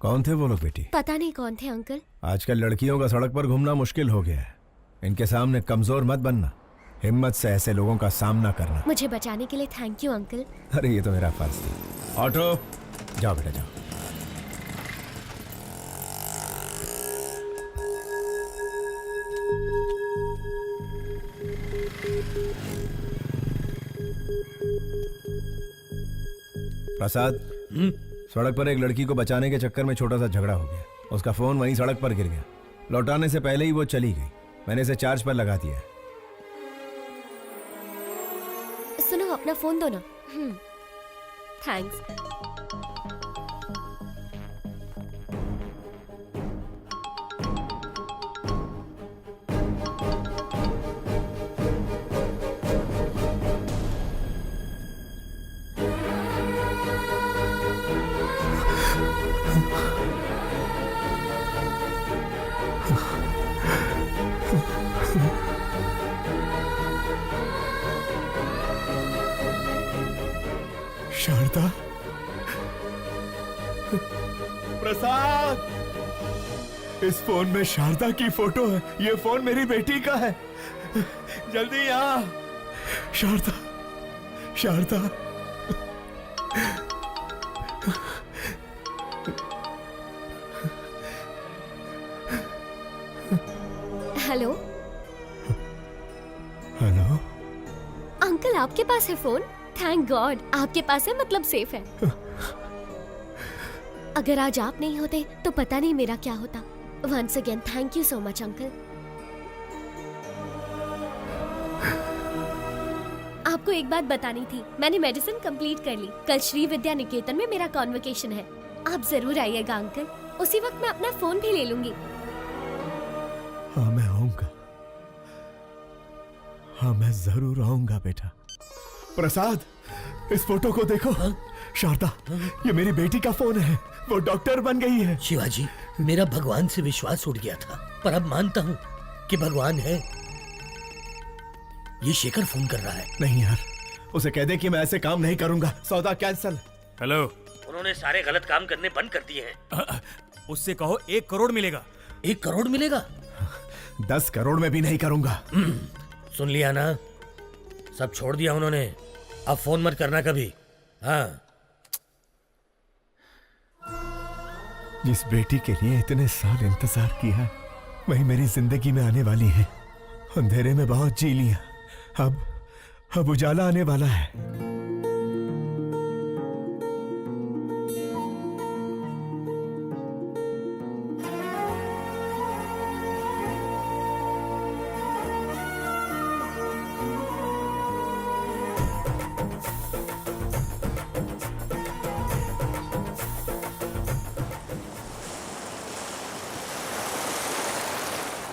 कौन थे वो लोग बेटी? पता नहीं कौन थे अंकल। आजकल लड़कियों का सड़क पर घूमना मुश्किल हो गया है। इनके सामने कमजोर मत बनना, हिम्मत से ऐसे लोगों का सामना करना। मुझे बचाने के लिए थैंक यू अंकल। अरे ये तो मेरा फर्ज था। ऑटो जाओ बेटा जाओ। प्रसाद, सड़क पर एक लड़की को बचाने के चक्कर में छोटा सा झगड़ा हो गया। उसका फोन वहीं सड़क पर गिर गया। लौटाने से पहले ही वो चली गई। मैंने इसे चार्ज पर लगा दिया है। सुनो, अपना फोन दो ना। थैंक्स। शारदा, प्रसाद, इस फोन में शारदा की फोटो है। ये फोन मेरी बेटी का है। जल्दी आ। Sharda, Sharda. Hello. Hello. Uncle, आपके पास है फोन? थैंक गॉड, आपके पास है, मतलब सेफ है। अगर आज आप नहीं होते तो पता नहीं मेरा क्या होता। Once again thank you so much uncle. आपको एक बात बतानी थी। मैंने मेडिसिन कंप्लीट कर ली। कल श्री विद्या निकेतन में मेरा कॉन्वोकेशन है। आप जरूर आइएगा अंकल। उसी वक्त मैं अपना फोन भी ले लूंगी। हाँ मैं आऊंगा। हाँ मैं जरूर आऊंगा बेटा। प्रसाद, इस फोटो को देखो। शारदा, ये मेरी बेटी का फोन है। वो डॉक्टर बन गई है। शिवाजी, मेरा भगवान से विश्वास उठ गया था, पर अब मानता हूँ कि भगवान है। ये शेखर फोन कर रहा है। नहीं यार, उसे कह दे कि मैं ऐसे काम नहीं करूंगा। सौदा कैंसल। हेलो। उन्होंने सारे गलत काम करने बंद कर दिए हैं। उससे कहो 1 करोड़ मिलेगा। 1 करोड़ मिलेगा? 10 करोड़ में भी नहीं करूंगा। सुन लिया ना, सब छोड़ दिया उन्होंने। अब फोन मत करना कभी। हाँ। जिस बेटी के लिए इतने साल इंतजार किया, वही मेरी जिंदगी में आने वाली है। अंधेरे में बहुत जी लिया, अब उजाला आने वाला है।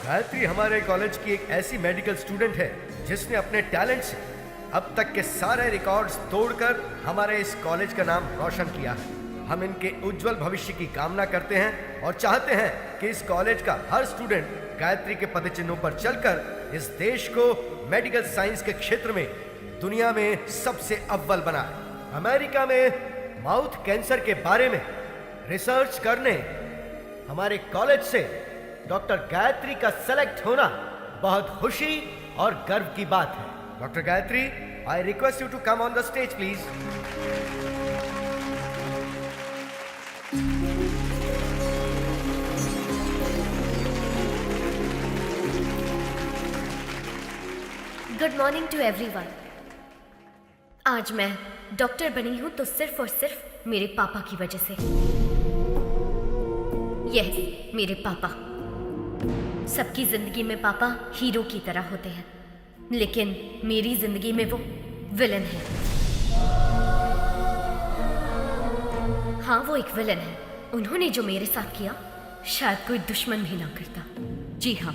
गायत्री हमारे कॉलेज की एक ऐसी मेडिकल स्टूडेंट है जिसने अपने टैलेंट से अब तक के सारे रिकॉर्ड्स तोड़कर हमारे इस कॉलेज का नाम रोशन किया है। हम इनके उज्जवल भविष्य की कामना करते हैं और चाहते हैं कि इस कॉलेज का हर स्टूडेंट गायत्री के पदचिन्हों पर चलकर इस देश को मेडिकल साइंस के क्षेत्र में दुनिया में सबसे अव्वल बनाए। अमेरिका में माउथ कैंसर के बारे में रिसर्च करने हमारे कॉलेज से डॉक्टर गायत्री का सेलेक्ट होना बहुत खुशी और गर्व की बात है। Doctor Gayatri, I request you to come on the stage please. Good morning to everyone. आज मैं डॉक्टर बनी हूं तो सिर्फ और सिर्फ मेरे पापा की वजह से। यस, मेरे पापा। सबकी जिंदगी में पापा हीरो की तरह होते हैं, लेकिन मेरी जिंदगी में वो विलन है। हाँ, वो एक विलन है। उन्होंने जो मेरे साथ किया शायद कोई दुश्मन भी ना करता। जी हाँ,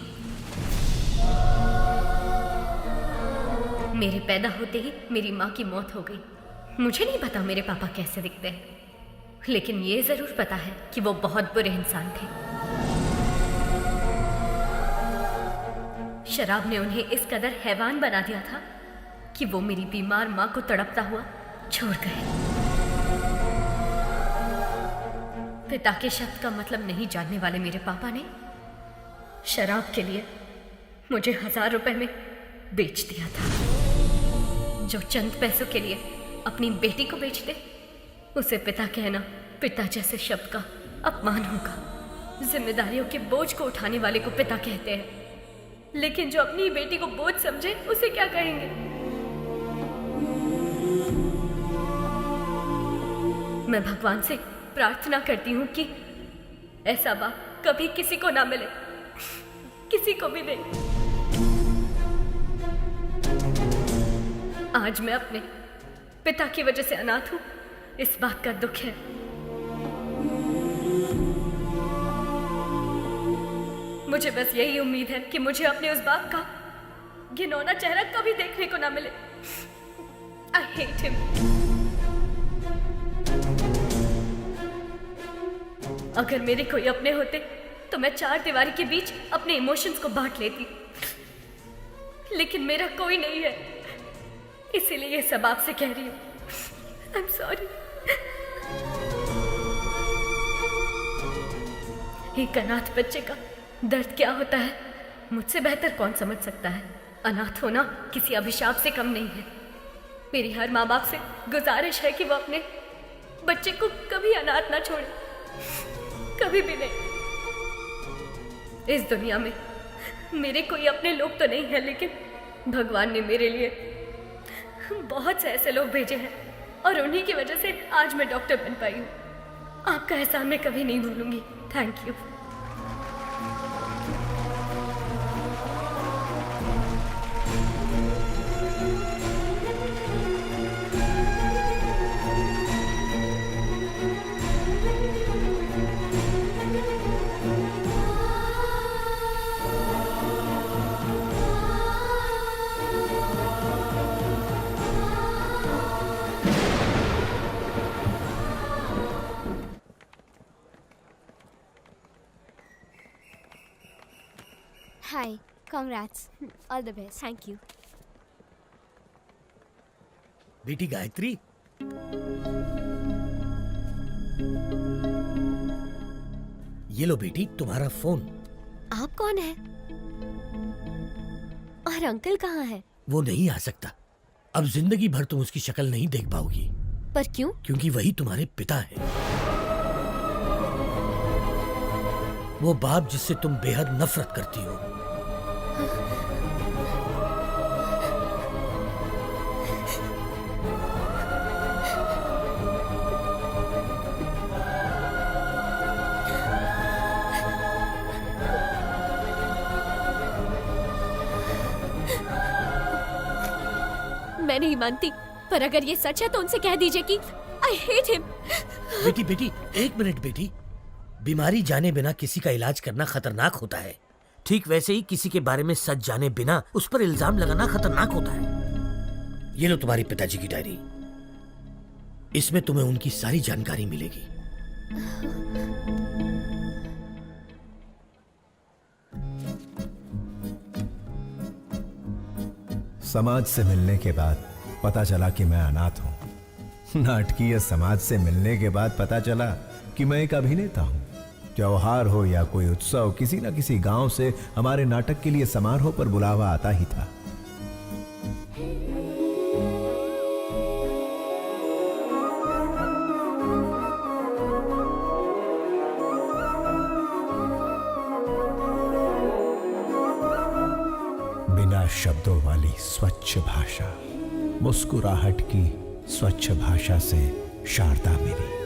मेरे पैदा होते ही मेरी माँ की मौत हो गई। मुझे नहीं पता मेरे पापा कैसे दिखते हैं, लेकिन ये जरूर पता है कि वो बहुत बुरे इंसान थे। शराब ने उन्हें इस कदर हैवान बना दिया था कि वो मेरी बीमार माँ को तड़पता हुआ छोड़ गए। पिता के शब्द का मतलब नहीं जानने वाले मेरे पापा ने शराब के लिए मुझे 1000 रुपए में बेच दिया था। जो चंद पैसों के लिए अपनी बेटी को बेच दे, उसे पिता कहना पिता जैसे शब्द का अपमान होगा। जिम्मेदारियों के बोझ को उठाने वाले को पिता कहते हैं, लेकिन जो अपनी बेटी को बोझ समझे उसे क्या कहेंगे? मैं भगवान से प्रार्थना करती हूँ कि ऐसा बाप कभी किसी को ना मिले, किसी को भी नहीं। आज मैं अपने पिता की वजह से अनाथ हूं, इस बात का दुख है। मुझे बस यही उम्मीद है कि मुझे अपने उस बाप का घिनौना चेहरा कभी देखने को ना मिले। I hate him। अगर मेरे कोई अपने होते तो मैं 4 दीवारी के बीच अपने इमोशंस को बांट लेती, लेकिन मेरा कोई नहीं है, इसीलिए ये सब आपसे कह रही हूँ। I'm sorry। एक अनाथ बच्चे का दर्द क्या होता है मुझसे बेहतर कौन समझ सकता है। अनाथ होना किसी अभिशाप से कम नहीं है। मेरी हर माँ बाप से गुजारिश है कि वो अपने बच्चे को कभी अनाथ ना छोड़े, कभी भी नहीं। इस दुनिया में मेरे कोई अपने लोग तो नहीं है, लेकिन भगवान ने मेरे लिए बहुत से ऐसे लोग भेजे हैं और उन्हीं की वजह से आज मैं डॉक्टर बन पाई हूँ। आपका एहसान मैं कभी नहीं भूलूंगी। Thank you. Hi, congrats. All the best. Thank you. बेटी गायत्री, ये लो बेटी तुम्हारा फोन। आप कौन है और अंकल कहाँ है? वो नहीं आ सकता। अब जिंदगी भर तुम उसकी शक्ल नहीं देख पाओगी। पर क्यों? क्योंकि वही तुम्हारे पिता हैं। वो बाप जिससे तुम बेहद नफरत करती हो। मैं नहीं मानती, पर अगर ये सच है तो उनसे कह दीजिए कि आई हेट हिम। बेटी बेटी, एक मिनट बेटी। बीमारी जाने बिना किसी का इलाज करना खतरनाक होता है। ठीक वैसे ही किसी के बारे में सच जाने बिना उस पर इल्जाम लगाना खतरनाक होता है। ये लो तुम्हारी पिताजी की डायरी, इसमें तुम्हें उनकी सारी जानकारी मिलेगी। समाज से मिलने के बाद पता चला कि मैं अनाथ हूं। नाटकीय समाज से मिलने के बाद पता चला कि मैं एक अभिनेता हूं। त्योहार हो या कोई उत्सव, किसी न किसी गांव से हमारे नाटक के लिए समारोह पर बुलावा आता ही था। बिना शब्दों वाली स्वच्छ भाषा, मुस्कुराहट की स्वच्छ भाषा से शारदा मेरी।